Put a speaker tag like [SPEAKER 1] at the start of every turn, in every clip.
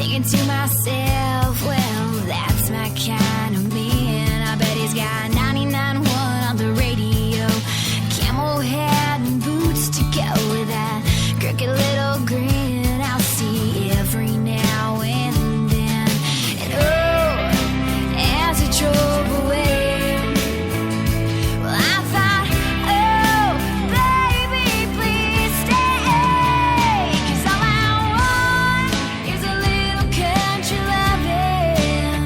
[SPEAKER 1] thinking to myself, well, that's my kind of man. I bet he's got 99.1 on the radio, camel hat and boots to go with that crooked little grin I'll see every now and then. And oh, as he drove away, well, I thought, oh, baby, please stay, 'cause all I want is a little country loving,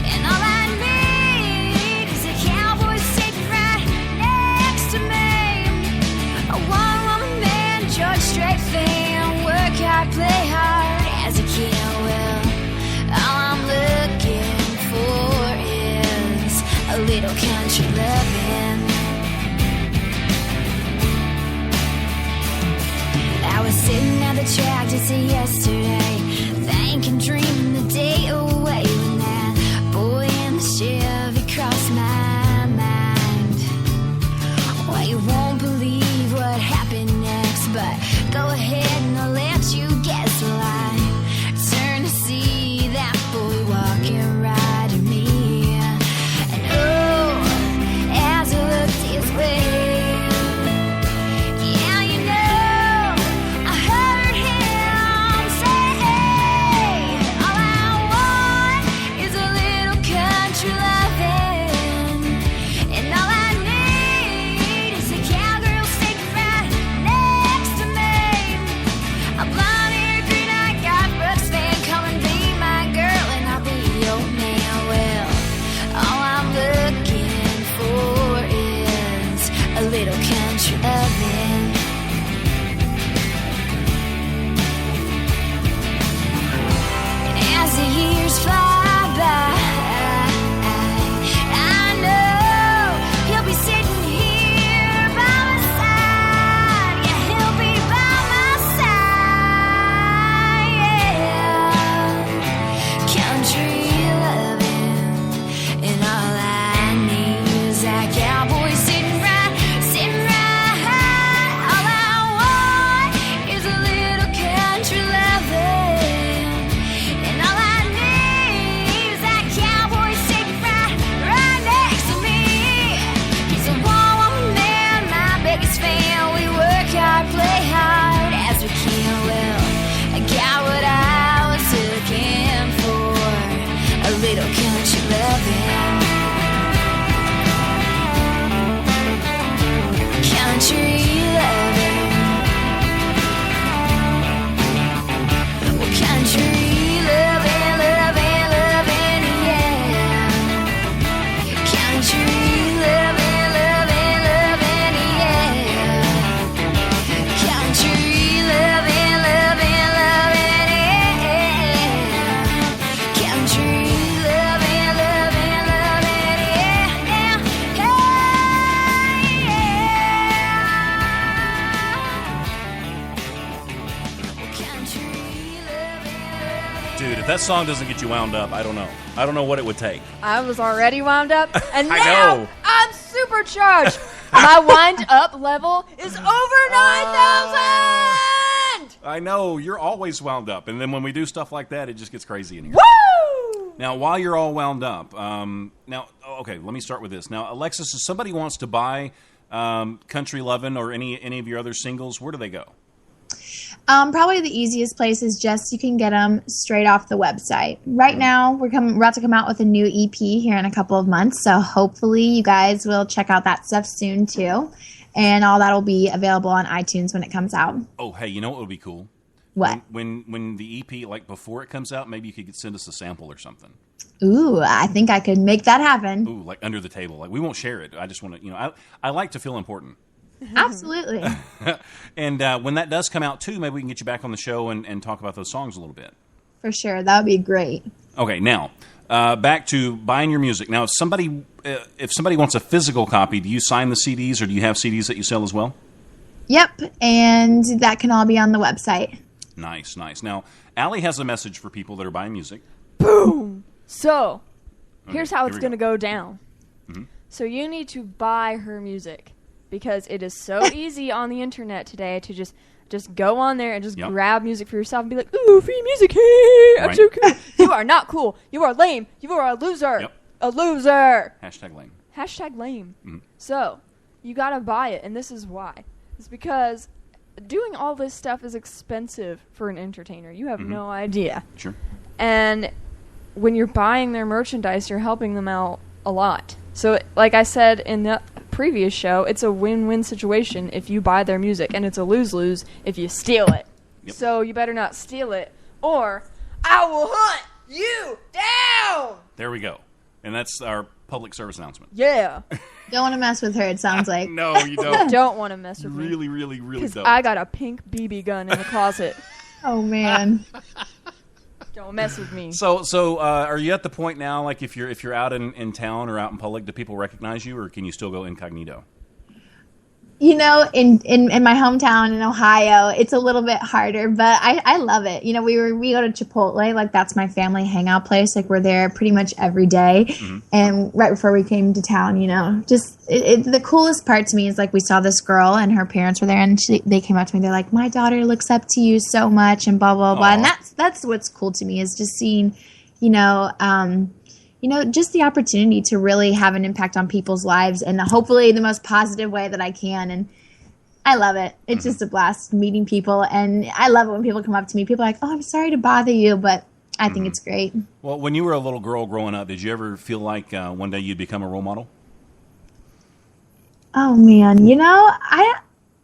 [SPEAKER 1] and all I need is a cowboy sitting right next to me, a one-woman man, George Strait fan, work hard, play hard as he can. Well, all I'm looking for is a little country loving. I was sitting at the track just yesterday, thinking, dreaming the day away when that boy in the Chevy crossed my mind. Well, you won't believe what happened next, but go ahead and I'll let you guess. Well, I turned to see that boy walking right at me, and oh, as I looked his way, yeah, you know, I heard him say, all I want is a little country loving, and all I need is a cowgirl sitting right next to me, a blonde-haired, green-eyed guy, Brooks fan, come and be my girl, and I'll be your man. Well, all I'm looking for is a little country loving. And as the years fly by, I know he'll be sitting here by my side. Yeah, he'll be by my side. Yeah, country loving, and all I need is that cowboy sitting right. All I want is a little country loving, and all I need is that cowboy sitting right next to me. He's a one-woman man, my biggest fan. We work hard, play hard as we can. Well, I got what I was looking for, a little country loving. Country loving. Well, country loving, loving, loving, yeah. Country loving, loving, loving, yeah. Country loving, loving, loving, yeah. Country loving, loving, loving, yeah.
[SPEAKER 2] Dude, if that song doesn't get you wound up, I don't know. I don't know what it would take.
[SPEAKER 3] I was already wound up, and
[SPEAKER 2] I
[SPEAKER 3] now
[SPEAKER 2] know.
[SPEAKER 3] I'm supercharged. My wind up level is over 9,000.
[SPEAKER 2] I know, you're always wound up. And then when we do stuff like that, it just gets crazy in here.
[SPEAKER 3] Woo!
[SPEAKER 2] Now, while you're all wound up, okay, let me start with this. Now, Alexis, if somebody wants to buy Country Lovin' or any of your other singles, where do they go?
[SPEAKER 4] Probably the easiest place is just you can get them straight off the website. Right now, we're about to come out with a new EP here in a couple of months, so hopefully you guys will check out that stuff soon too. And all that will be available on iTunes when it comes out.
[SPEAKER 2] Oh, hey, you know what would be cool?
[SPEAKER 4] What?
[SPEAKER 2] When the EP, like before it comes out, maybe you could send us a sample or something.
[SPEAKER 4] Ooh, I think I could make that happen.
[SPEAKER 2] Ooh, like under the table. Like we won't share it. I just want to, I like to feel important.
[SPEAKER 4] Absolutely.
[SPEAKER 2] And when that does come out too, maybe we can get you back on the show and talk about those songs a little bit.
[SPEAKER 4] For sure. That would be great.
[SPEAKER 2] Okay, now back to buying your music. Now, if somebody wants a physical copy, do you sign the CDs or do you have CDs that you sell as well?
[SPEAKER 4] Yep, and that can all be on the website.
[SPEAKER 2] Nice, nice. Now, Allie has a message for people that are buying music.
[SPEAKER 3] Boom! So,
[SPEAKER 2] Okay,
[SPEAKER 3] here's how
[SPEAKER 2] here
[SPEAKER 3] it's
[SPEAKER 2] we
[SPEAKER 3] going to go down.
[SPEAKER 2] Mm-hmm.
[SPEAKER 3] So you need to buy her music because it is so easy on the internet today to just Just go on there and just
[SPEAKER 2] Yep.
[SPEAKER 3] grab music for yourself and be like, ooh, free music, hey, I'm
[SPEAKER 2] Right.
[SPEAKER 3] so cool. You are not cool. You are lame. You are a loser.
[SPEAKER 2] Yep.
[SPEAKER 3] A loser.
[SPEAKER 2] #lame.
[SPEAKER 3] Hashtag lame.
[SPEAKER 2] Mhm.
[SPEAKER 3] So, you gotta buy it, and this is why. It's because doing all this stuff is expensive for an entertainer. You have no idea.
[SPEAKER 2] Sure.
[SPEAKER 3] And when you're buying their merchandise, you're helping them out a lot. So, like I said in the previous show, it's a win-win situation if you buy their music, and it's a lose-lose if you steal it.
[SPEAKER 2] Yep.
[SPEAKER 3] So you better not steal it, or I will hunt you down!
[SPEAKER 2] There we go. And that's our public service announcement.
[SPEAKER 3] Yeah.
[SPEAKER 4] Don't want to mess with her, it sounds like.
[SPEAKER 2] No, you don't.
[SPEAKER 3] Don't want to mess with me.
[SPEAKER 2] Really, really, really
[SPEAKER 3] Because
[SPEAKER 2] don't.
[SPEAKER 3] I got a pink BB gun in the closet.
[SPEAKER 4] Oh, man.
[SPEAKER 3] Don't mess with me.
[SPEAKER 2] So, are you at the point now, like if you're out in town or out in public, do people recognize you, or can you still go incognito?
[SPEAKER 4] You know, in my hometown in Ohio, it's a little bit harder, but I love it. You know, we go to Chipotle, like that's my family hangout place. Like we're there pretty much every day. And right before we came to town, you know, just the coolest part to me is like we saw this girl and her parents were there, and they came up to me. They're like, "My daughter looks up to you so much," and blah blah blah.
[SPEAKER 2] Aww.
[SPEAKER 4] And that's what's cool to me is just seeing, just the opportunity to really have an impact on people's lives, and hopefully the most positive way that I can. And I love it. It's just a blast meeting people, and I love it when people come up to me. People are like, "Oh, I'm sorry to bother you," but I think it's great.
[SPEAKER 2] Well, when you were a little girl growing up, did you ever feel like one day you'd become a role model?
[SPEAKER 4] Oh man,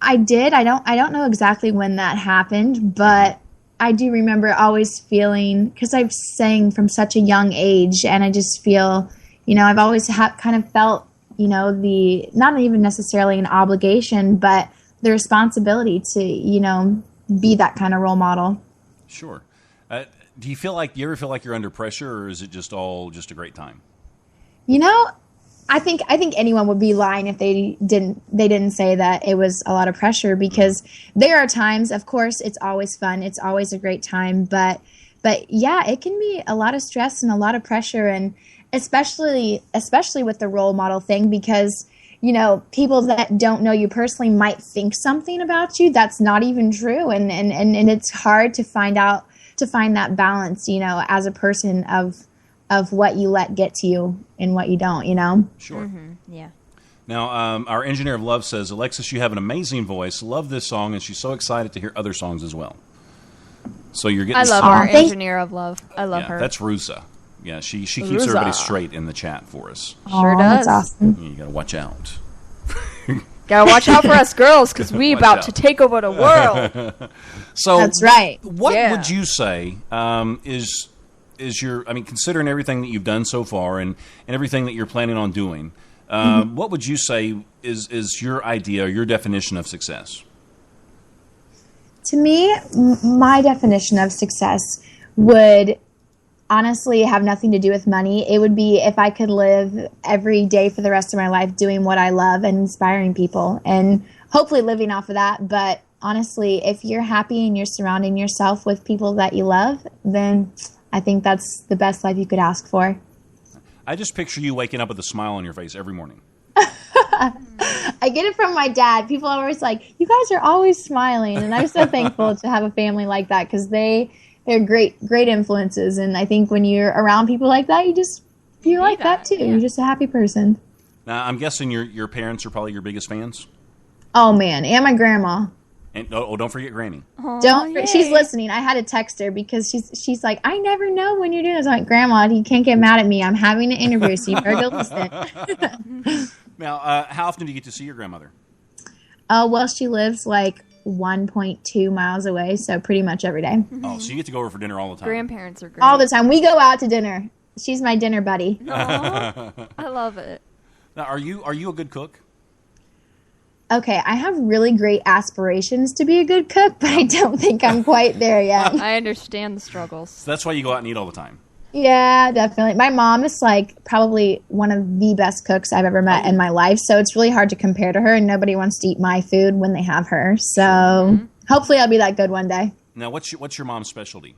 [SPEAKER 4] I did. I don't know exactly when that happened, but I do remember always feeling, because I've sang from such a young age, and I just feel, I've always kind of felt, the, not even necessarily an obligation, but the responsibility to, be that kind of role model.
[SPEAKER 2] Sure. Do you ever feel like you're under pressure, or is it just all just a great time?
[SPEAKER 4] I think anyone would be lying if they didn't say that it was a lot of pressure, because there are times, of course, it's always fun. It's always a great time. But yeah, it can be a lot of stress and a lot of pressure, and especially with the role model thing, because, people that don't know you personally might think something about you that's not even true. And it's hard to find that balance, as a person of what you let get to you and what you don't,
[SPEAKER 2] Sure.
[SPEAKER 3] Yeah.
[SPEAKER 2] Now, our engineer of love says, Alexis, you have an amazing voice. Love this song, and she's so excited to hear other songs as well. So you're getting.
[SPEAKER 3] I love our engineer of love. I love her.
[SPEAKER 2] That's Rusa. Yeah, she keeps
[SPEAKER 3] Rusa.
[SPEAKER 2] everybody straight in the chat for us.
[SPEAKER 3] Sure does.
[SPEAKER 4] That's awesome.
[SPEAKER 2] You got to watch out.
[SPEAKER 3] Gotta watch out for us girls, because we
[SPEAKER 2] Watch
[SPEAKER 3] about
[SPEAKER 2] out.
[SPEAKER 3] to take over the world.
[SPEAKER 2] So
[SPEAKER 4] That's right.
[SPEAKER 2] What
[SPEAKER 3] Yeah.
[SPEAKER 2] would you say is your? I mean, considering everything that you've done so far and everything that you're planning on doing, what would you say is your idea, your definition of success?
[SPEAKER 4] To me, my definition of success would honestly have nothing to do with money. It would be if I could live every day for the rest of my life doing what I love and inspiring people, and hopefully living off of that. But honestly, if you're happy and you're surrounding yourself with people that you love, then I think that's the best life you could ask for.
[SPEAKER 2] I just picture you waking up with a smile on your face every morning.
[SPEAKER 4] I get it from my dad. People are always like, "You guys are always smiling," and I'm so thankful to have a family like that, because they're great influences. And I think when you're around people like that, you're like that too.
[SPEAKER 3] Yeah.
[SPEAKER 4] You're just a happy person.
[SPEAKER 2] Now, I'm guessing your parents are probably your biggest fans.
[SPEAKER 4] Oh man, and my grandma.
[SPEAKER 2] And don't forget Granny.
[SPEAKER 4] She's listening. I had to text her because she's like, "I never know when you're doing this." I'm like, "Grandma, you can't get mad at me. I'm having an interview, so you better go listen."
[SPEAKER 2] Now, how often do you get to see your grandmother?
[SPEAKER 4] Well, she lives like 1.2 miles away, so pretty much every day.
[SPEAKER 2] Oh, so you get to go over for dinner all the time.
[SPEAKER 3] Grandparents are great.
[SPEAKER 4] All the time. We go out to dinner. She's my dinner buddy.
[SPEAKER 3] Aw, I love it.
[SPEAKER 2] Now, are you a good cook?
[SPEAKER 4] Okay, I have really great aspirations to be a good cook, but I don't think I'm quite there yet.
[SPEAKER 3] I understand the struggles.
[SPEAKER 2] So that's why you go out and eat all the time.
[SPEAKER 4] Yeah, definitely. My mom is like probably one of the best cooks I've ever met in my life, so it's really hard to compare to her, and nobody wants to eat my food when they have her. So hopefully I'll be that good one day.
[SPEAKER 2] Now, what's your mom's specialty?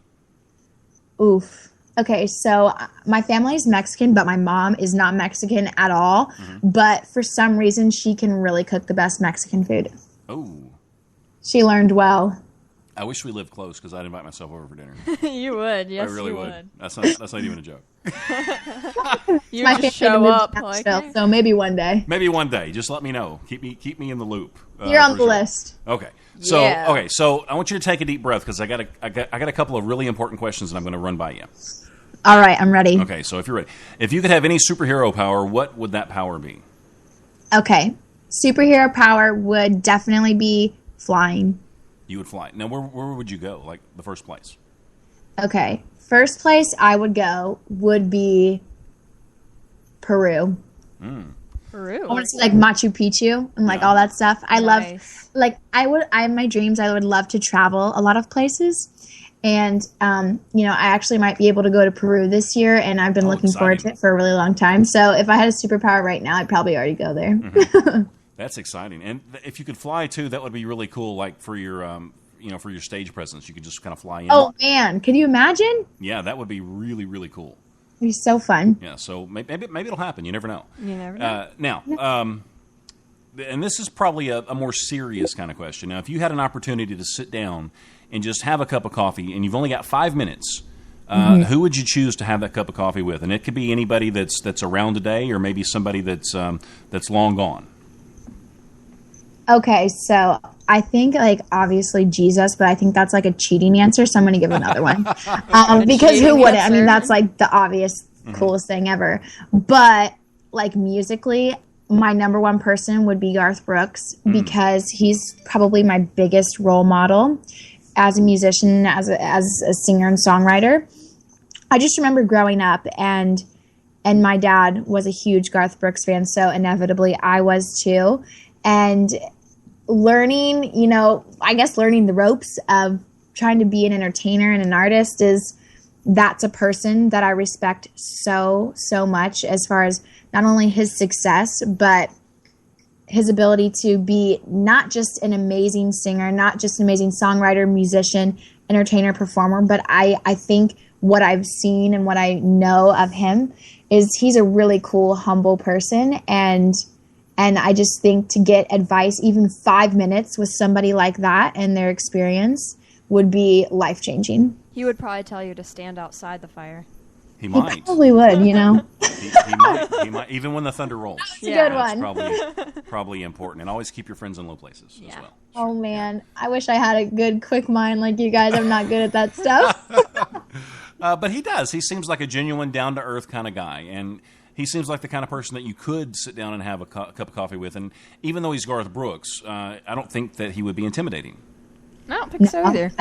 [SPEAKER 4] Oof. Okay, so my family is Mexican, but my mom is not Mexican at all. But for some reason, she can really cook the best Mexican food.
[SPEAKER 2] Oh.
[SPEAKER 4] She learned well.
[SPEAKER 2] I wish we lived close because I'd invite myself over for dinner.
[SPEAKER 3] You would, yes,
[SPEAKER 2] I really
[SPEAKER 3] you
[SPEAKER 2] would. That's not even a joke.
[SPEAKER 3] You
[SPEAKER 4] My
[SPEAKER 3] just
[SPEAKER 4] family
[SPEAKER 3] show
[SPEAKER 4] moved
[SPEAKER 3] up
[SPEAKER 4] to
[SPEAKER 3] like,
[SPEAKER 4] Nashville, so maybe one day.
[SPEAKER 2] Maybe one day. Just let me know. Keep me in the loop.
[SPEAKER 4] You're on
[SPEAKER 2] for
[SPEAKER 4] the
[SPEAKER 2] sure.
[SPEAKER 4] list.
[SPEAKER 2] Okay.
[SPEAKER 3] Yeah.
[SPEAKER 2] So I want you to take a deep breath because I got a couple of really important questions that I'm going to run by you.
[SPEAKER 4] All right, I'm ready.
[SPEAKER 2] Okay. So if you're ready, if you could have any superhero power, what would that power be?
[SPEAKER 4] Okay. Superhero power would definitely be flying.
[SPEAKER 2] You would fly. Now, where would you go? Like the first place?
[SPEAKER 4] Okay. First place I would go would be Peru.
[SPEAKER 3] Peru.
[SPEAKER 4] I want to see like Machu Picchu and like all that stuff. I love
[SPEAKER 3] Nice.
[SPEAKER 4] like in my dreams I would love to travel a lot of places. And I actually might be able to go to Peru this year, and I've been looking forward to it for a really long time. So if I had a superpower right now, I'd probably already go there.
[SPEAKER 2] Mm-hmm. That's exciting. And if you could fly too, that would be really cool. Like for your for your stage presence, you could just kind of fly in.
[SPEAKER 4] Oh man, can you imagine?
[SPEAKER 2] Yeah, that would be really, really cool.
[SPEAKER 4] It'd be so fun.
[SPEAKER 2] Yeah, so maybe it'll happen. You never know.
[SPEAKER 3] You never know.
[SPEAKER 2] Now, and this is probably a more serious kind of question. Now, if you had an opportunity to sit down and just have a cup of coffee, and you've only got 5 minutes, who would you choose to have that cup of coffee with? And it could be anybody that's around today, or maybe somebody that's long gone.
[SPEAKER 4] Okay, so I think like obviously Jesus, but I think that's like a cheating answer, so I'm going to give another one. Because who wouldn't? I mean, that's like the obvious coolest thing ever. But like musically, my number one person would be Garth Brooks because he's probably my biggest role model as a musician, as a singer and songwriter. I just remember growing up and my dad was a huge Garth Brooks fan, so inevitably I was too. And learning the ropes of trying to be an entertainer and an artist that's a person that I respect so much as far as not only his success, but his ability to be not just an amazing singer, not just an amazing songwriter, musician, entertainer, performer, but I think what I've seen and what I know of him is he's a really cool, humble person. And I just think to get advice, even 5 minutes with somebody like that and their experience would be life-changing.
[SPEAKER 3] He would probably tell you to stand outside the fire.
[SPEAKER 2] He might.
[SPEAKER 4] He probably would,
[SPEAKER 2] He might, even when the thunder rolls.
[SPEAKER 4] That's a good
[SPEAKER 2] That's
[SPEAKER 4] one.
[SPEAKER 2] probably important. And always keep your friends in low places as well.
[SPEAKER 4] Oh, man. I wish I had a good, quick mind like you guys. I'm not good at that stuff.
[SPEAKER 2] But he does. He seems like a genuine, down-to-earth kind of guy. And he seems like the kind of person that you could sit down and have a cup of coffee with. And even though he's Garth Brooks, I don't think that he would be intimidating.
[SPEAKER 3] I don't think so either.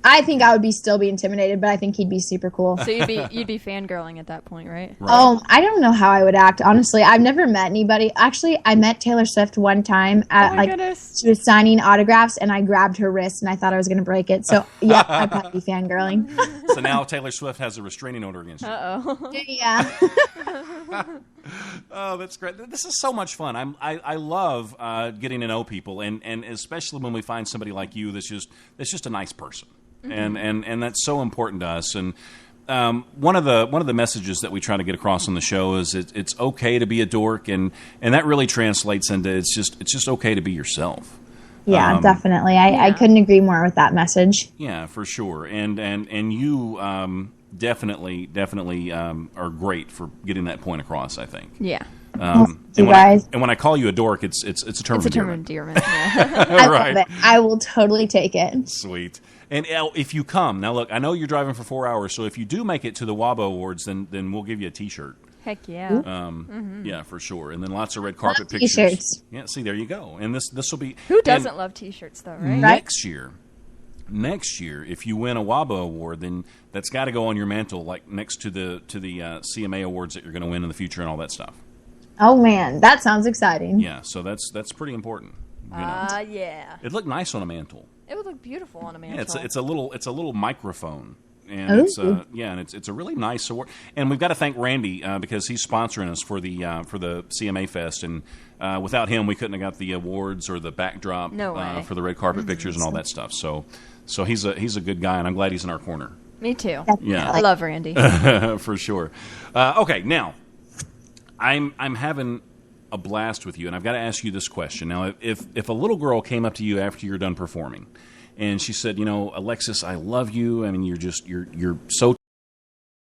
[SPEAKER 4] I think I would still be intimidated, but I think he'd be super cool.
[SPEAKER 3] So you'd be fangirling at that point, right?
[SPEAKER 4] Oh, I don't know how I would act, honestly. I've never met anybody. Actually, I met Taylor Swift one time at
[SPEAKER 3] Goodness.
[SPEAKER 4] she was signing autographs and I grabbed her wrist and I thought I was going to break it. So, yeah, I'd probably be fangirling.
[SPEAKER 2] So now Taylor Swift has a restraining order against you.
[SPEAKER 3] Uh-oh.
[SPEAKER 4] Yeah.
[SPEAKER 2] Oh, that's great. This is so much fun. I love getting to know people, and especially when we find somebody like you that's just a nice person, and that's so important to us. And one of the messages that we try to get across on the show is it's okay to be a dork, and that really translates into it's just okay to be yourself.
[SPEAKER 4] Yeah, definitely. I couldn't agree more with that message.
[SPEAKER 2] Yeah, for sure. And you definitely are great for getting that point across, I think.
[SPEAKER 3] Yeah.
[SPEAKER 4] You guys.
[SPEAKER 2] And when I call you a dork, it's a term of endearment.
[SPEAKER 3] It's a term of endearment. Yeah.
[SPEAKER 4] I
[SPEAKER 2] Right.
[SPEAKER 4] love it. I will totally take it.
[SPEAKER 2] Sweet. And if you come, now look, I know you're driving for 4 hours, so if you do make it to the WABO Awards, then we'll give you a T-shirt.
[SPEAKER 3] Heck yeah.
[SPEAKER 2] Yeah, for sure. And then lots of red carpet
[SPEAKER 4] Love
[SPEAKER 2] pictures.
[SPEAKER 4] T-shirts.
[SPEAKER 2] Yeah, see, there you go. And this will be...
[SPEAKER 3] Who doesn't love T-shirts, though, right?
[SPEAKER 2] Next year, if you win a WABO award, then that's got to go on your mantle, like next to the CMA awards that you're going to win in the future and all that stuff.
[SPEAKER 4] Oh, man. That sounds exciting.
[SPEAKER 2] Yeah, so that's pretty important. You know.
[SPEAKER 3] Yeah.
[SPEAKER 2] It looked nice on a mantle.
[SPEAKER 3] It would look beautiful on a mantle.
[SPEAKER 2] Yeah, it's a little microphone, and it's a really nice award. And we've got to thank Randy because he's sponsoring us for the CMA Fest, and without him, we couldn't have got the awards or the backdrop for the red carpet pictures and all that stuff. So he's a good guy, and I'm glad he's in our corner.
[SPEAKER 3] Me too.
[SPEAKER 2] Yeah,
[SPEAKER 3] I love Randy.
[SPEAKER 2] for sure. Okay, now I'm having a blast with you, and I've got to ask you this question. Now, if a little girl came up to you after you're done performing, and she said, Alexis, I love you. I mean, you're so